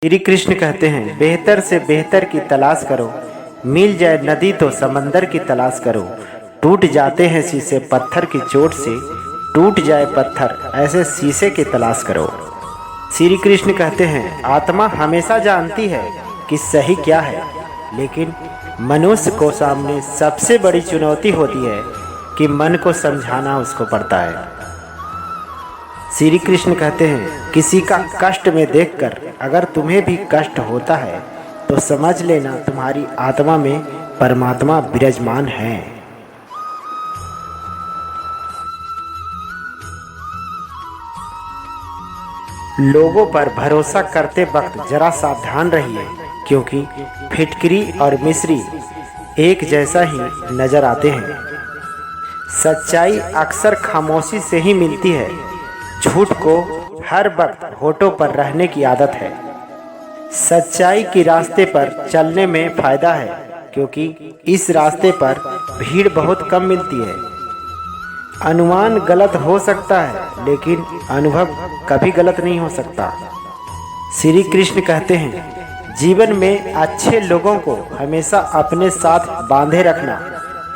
श्री कृष्ण कहते हैं, बेहतर से बेहतर की तलाश करो, मिल जाए नदी तो समंदर की तलाश करो। टूट जाते हैं शीशे पत्थर की चोट से, टूट जाए पत्थर ऐसे शीशे की तलाश करो। श्री कृष्ण कहते हैं, आत्मा हमेशा जानती है कि सही क्या है, लेकिन मनुष्य को सामने सबसे बड़ी चुनौती होती है कि मन को समझाना उसको पड़ता है। श्री कृष्ण कहते हैं, किसी का कष्ट में देखकर अगर तुम्हें भी कष्ट होता है तो समझ लेना तुम्हारी आत्मा में परमात्मा विराजमान है। लोगों पर भरोसा करते वक्त जरा सावधान रहिए, क्योंकि फिटकरी और मिश्री एक जैसा ही नजर आते हैं। सच्चाई अक्सर खामोशी से ही मिलती है। झूठ को हर वक्त होठों पर रहने की आदत है। सच्चाई के रास्ते पर चलने में फायदा है, क्योंकि इस रास्ते पर भीड़ बहुत कम मिलती है। अनुमान गलत हो सकता है, लेकिन अनुभव कभी गलत नहीं हो सकता। श्री कृष्ण कहते हैं, जीवन में अच्छे लोगों को हमेशा अपने साथ बांधे रखना,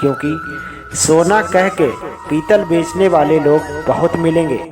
क्योंकि सोना कह के पीतल बेचने वाले लोग बहुत मिलेंगे।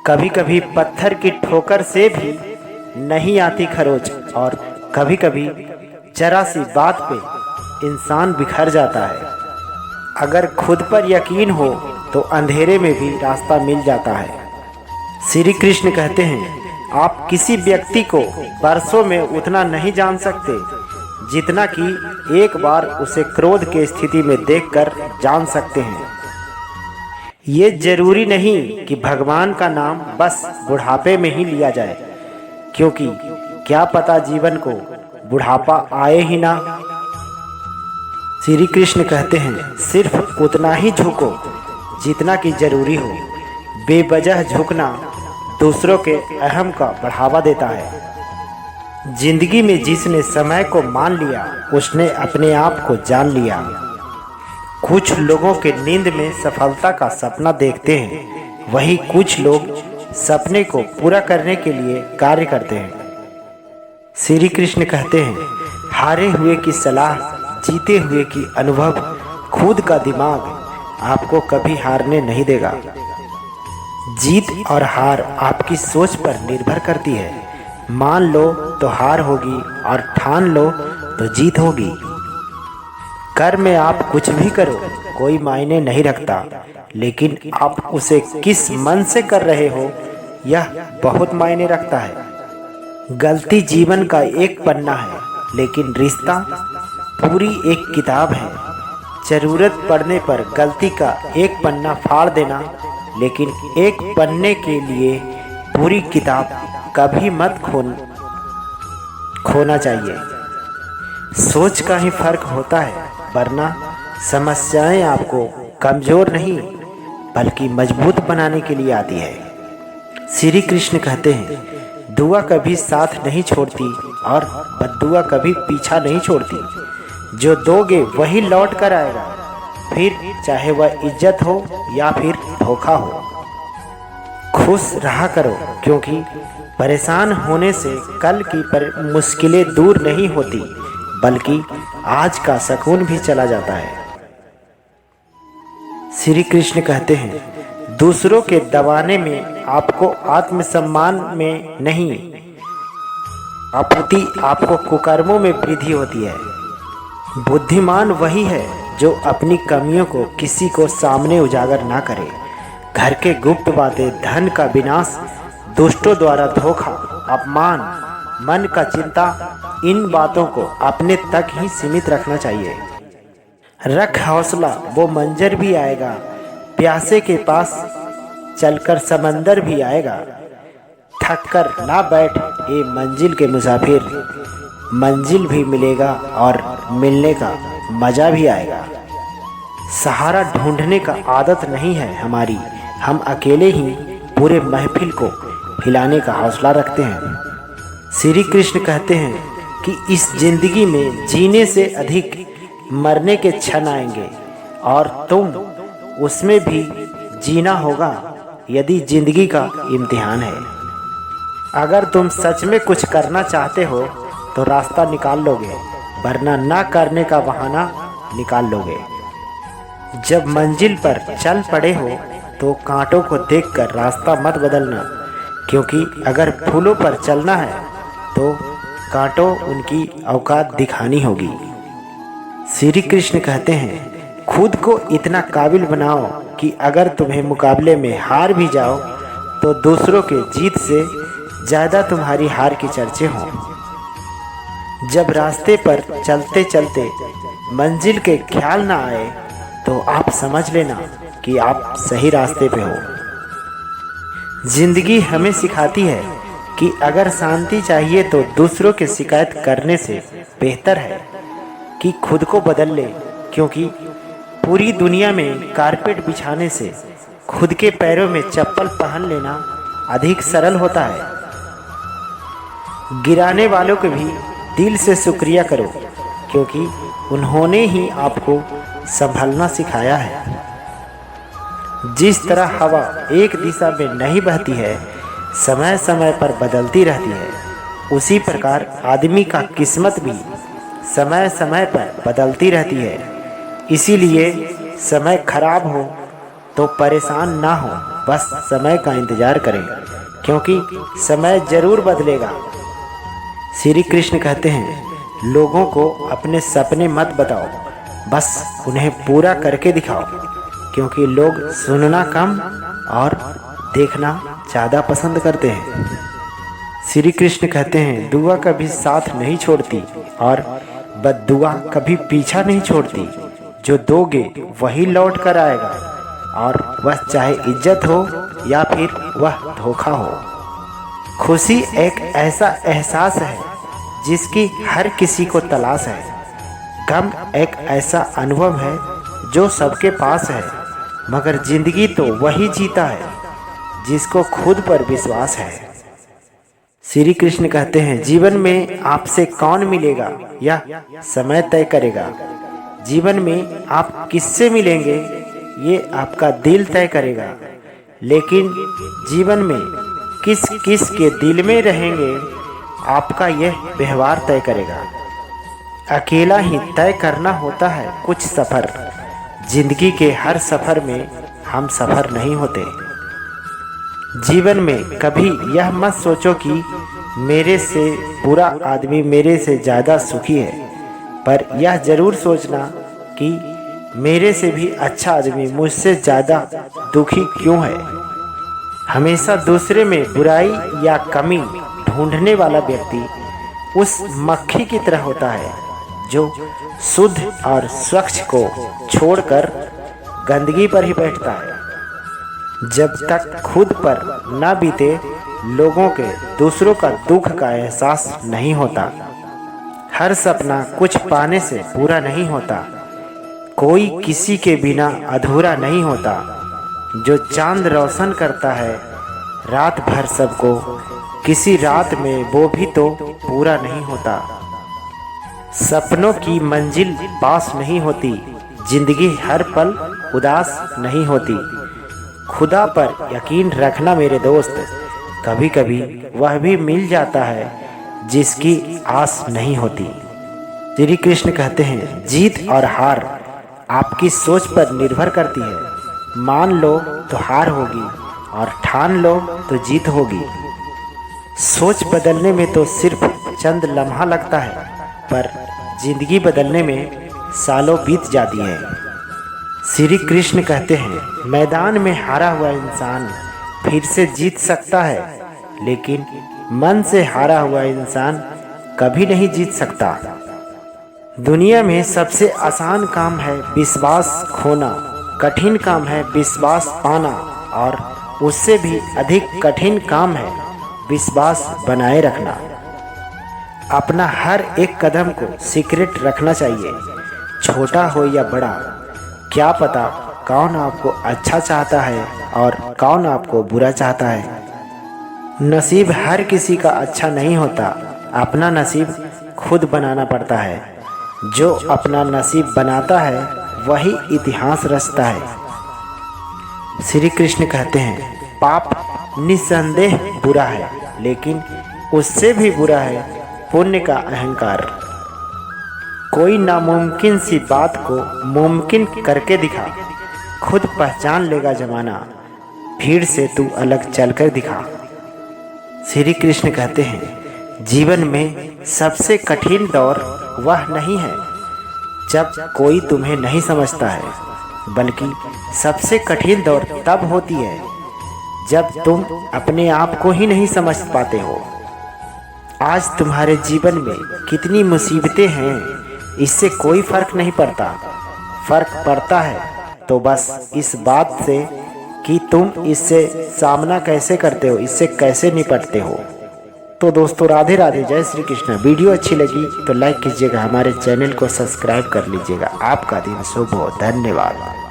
कभी कभी पत्थर की ठोकर से भी नहीं आती खरोच, और कभी कभी जरा सी बात पे इंसान बिखर जाता है। अगर खुद पर यकीन हो तो अंधेरे में भी रास्ता मिल जाता है। श्री कृष्ण कहते हैं, आप किसी व्यक्ति को बरसों में उतना नहीं जान सकते जितना कि एक बार उसे क्रोध की स्थिति में देखकर जान सकते हैं। ये जरूरी नहीं कि भगवान का नाम बस बुढ़ापे में ही लिया जाए, क्योंकि क्या पता जीवन को बुढ़ापा आए ही ना। श्री कृष्ण कहते हैं, सिर्फ उतना ही झुको जितना कि जरूरी हो। बेवजह झुकना दूसरों के अहम का बढ़ावा देता है। जिंदगी में जिसने समय को मान लिया उसने अपने आप को जान लिया। कुछ लोगों के नींद में सफलता का सपना देखते हैं, वही कुछ लोग सपने को पूरा करने के लिए कार्य करते हैं। श्री कृष्ण कहते हैं, हारे हुए की सलाह, जीते हुए की अनुभव, खुद का दिमाग आपको कभी हारने नहीं देगा। जीत और हार आपकी सोच पर निर्भर करती है। मान लो तो हार होगी और ठान लो तो जीत होगी। कर्म में आप कुछ भी करो कोई मायने नहीं रखता, लेकिन आप उसे किस मन से कर रहे हो यह बहुत मायने रखता है। गलती जीवन का एक पन्ना है, लेकिन रिश्ता पूरी एक किताब है। जरूरत पड़ने पर गलती का एक पन्ना फाड़ देना, लेकिन एक पन्ने के लिए पूरी किताब कभी मत खोना चाहिए। सोच का ही फर्क होता है, वरना समस्याएं आपको कमज़ोर नहीं बल्कि मजबूत बनाने के लिए आती है। श्री कृष्ण कहते हैं, दुआ कभी साथ नहीं छोड़ती और बद्दुआ कभी पीछा नहीं छोड़ती। जो दोगे वही लौट कर आएगा, फिर चाहे वह इज्जत हो या फिर धोखा हो। खुश रहा करो, क्योंकि परेशान होने से कल की मुश्किलें दूर नहीं होती, बल्कि आज का सुकून भी चला जाता है। श्री कृष्ण कहते हैं, दूसरों के दबाने में आपको आत्मसम्मान में नहीं, अपितु आपको कुकर्मों में वृद्धि होती है। बुद्धिमान वही है जो अपनी कमियों को किसी को सामने उजागर ना करे। घर के गुप्त बातें, धन का विनाश, दुष्टों द्वारा धोखा, अपमान, मन का चिंता, इन बातों को अपने तक ही सीमित रखना चाहिए। रख हौसला, वो मंजर भी आएगा। प्यासे के पास चलकर समंदर भी आएगा। थक कर ना बैठ ये मंजिल के मुसाफिर, मंजिल भी मिलेगा और मिलने का मज़ा भी आएगा। सहारा ढूंढने का आदत नहीं है हमारी, हम अकेले ही पूरे महफिल को हिलाने का हौसला रखते हैं। श्री कृष्ण कहते हैं कि इस जिंदगी में जीने से अधिक मरने के क्षण आएंगे, और तुम उसमें भी जीना होगा यदि जिंदगी का इम्तिहान है। अगर तुम सच में कुछ करना चाहते हो तो रास्ता निकाल लोगे, वरना ना करने का बहाना निकाल लोगे। जब मंजिल पर चल पड़े हो तो कांटों को देखकर रास्ता मत बदलना, क्योंकि अगर फूलों पर चलना है तो कांटों उनकी औकात दिखानी होगी। श्री कृष्ण कहते हैं, खुद को इतना काबिल बनाओ कि अगर तुम्हें मुकाबले में हार भी जाओ तो दूसरों के जीत से ज़्यादा तुम्हारी हार की चर्चे हों। जब रास्ते पर चलते चलते मंजिल के ख्याल ना आए तो आप समझ लेना कि आप सही रास्ते पे हो। जिंदगी हमें सिखाती है कि अगर शांति चाहिए तो दूसरों की शिकायत करने से बेहतर है कि खुद को बदल ले, क्योंकि पूरी दुनिया में कारपेट बिछाने से खुद के पैरों में चप्पल पहन लेना अधिक सरल होता है। गिराने वालों को भी दिल से शुक्रिया करो, क्योंकि उन्होंने ही आपको संभलना सिखाया है। जिस तरह हवा एक दिशा में नहीं बहती है, समय समय पर बदलती रहती है, उसी प्रकार आदमी का किस्मत भी समय समय पर बदलती रहती है। इसीलिए समय खराब हो तो परेशान ना हो, बस समय का इंतज़ार करें, क्योंकि समय ज़रूर बदलेगा। श्री कृष्ण कहते हैं, लोगों को अपने सपने मत बताओ, बस उन्हें पूरा करके दिखाओ, क्योंकि लोग सुनना कम और देखना ज़्यादा पसंद करते हैं। श्री कृष्ण कहते हैं, दुआ कभी साथ नहीं छोड़ती और बद्दुआ कभी पीछा नहीं छोड़ती। जो दोगे वही लौट कर आएगा, और वह चाहे इज्जत हो या फिर वह धोखा हो। खुशी एक ऐसा एहसास है जिसकी हर किसी को तलाश है। गम एक ऐसा अनुभव है जो सबके पास है, मगर जिंदगी तो वही जीता है जिसको खुद पर विश्वास है। श्री कृष्ण कहते हैं, जीवन में आपसे कौन मिलेगा यह समय तय करेगा। जीवन में आप किससे मिलेंगे ये आपका दिल तय करेगा, लेकिन जीवन में किस किस के दिल में रहेंगे आपका यह व्यवहार तय करेगा। अकेला ही तय करना होता है कुछ सफ़र। जिंदगी के हर सफ़र में हम सफ़र नहीं होते। जीवन में कभी यह मत सोचो कि मेरे से बुरा आदमी मेरे से ज़्यादा सुखी है, पर यह ज़रूर सोचना कि मेरे से भी अच्छा आदमी मुझसे ज़्यादा दुखी क्यों है। हमेशा दूसरे में बुराई या कमी ढूंढने वाला व्यक्ति उस मक्खी की तरह होता है जो शुद्ध और स्वच्छ को छोड़कर गंदगी पर ही बैठता है। जब तक खुद पर न बीते लोगों के दूसरों का दुख का एहसास नहीं होता। हर सपना कुछ पाने से पूरा नहीं होता। कोई किसी के बिना अधूरा नहीं होता। जो चांद रोशन करता है रात भर सबको, किसी रात में वो भी तो पूरा नहीं होता। सपनों की मंजिल पास नहीं होती। जिंदगी हर पल उदास नहीं होती। खुदा पर यकीन रखना मेरे दोस्त, कभी कभी वह भी मिल जाता है जिसकी आस नहीं होती। श्री कृष्ण कहते हैं, जीत और हार आपकी सोच पर निर्भर करती है। मान लो तो हार होगी और ठान लो तो जीत होगी। सोच बदलने में तो सिर्फ चंद लम्हा लगता है, पर जिंदगी बदलने में सालों बीत जाती है। श्री कृष्ण कहते हैं, मैदान में हारा हुआ इंसान फिर से जीत सकता है, लेकिन मन से हारा हुआ इंसान कभी नहीं जीत सकता। दुनिया में सबसे आसान काम है विश्वास खोना, कठिन काम है विश्वास पाना, और उससे भी अधिक कठिन काम है विश्वास बनाए रखना। अपना हर एक कदम को सीक्रेट रखना चाहिए, छोटा हो या बड़ा। क्या पता कौन आपको अच्छा चाहता है और कौन आपको बुरा चाहता है। नसीब हर किसी का अच्छा नहीं होता। अपना नसीब खुद बनाना पड़ता है। जो अपना नसीब बनाता है वही इतिहास रचता है। श्री कृष्ण कहते हैं, पाप निस्संदेह बुरा है, लेकिन उससे भी बुरा है पुण्य का अहंकार। कोई नामुमकिन सी बात को मुमकिन करके दिखा, खुद पहचान लेगा जमाना, भीड़ से तू अलग चलकर दिखा। श्री कृष्ण कहते हैं, जीवन में सबसे कठिन दौर वह नहीं है जब कोई तुम्हें नहीं समझता है, बल्कि सबसे कठिन दौर तब होती है जब तुम अपने आप को ही नहीं समझ पाते हो। आज तुम्हारे जीवन में कितनी मुसीबतें हैं, इससे कोई फर्क नहीं पड़ता। फर्क पड़ता है तो बस इस बात से कि तुम इससे सामना कैसे करते हो, इससे कैसे निपटते हो। तो दोस्तों, राधे राधे, जय श्री कृष्ण। वीडियो अच्छी लगी तो लाइक कीजिएगा, हमारे चैनल को सब्सक्राइब कर लीजिएगा। आपका दिन शुभ हो। धन्यवाद।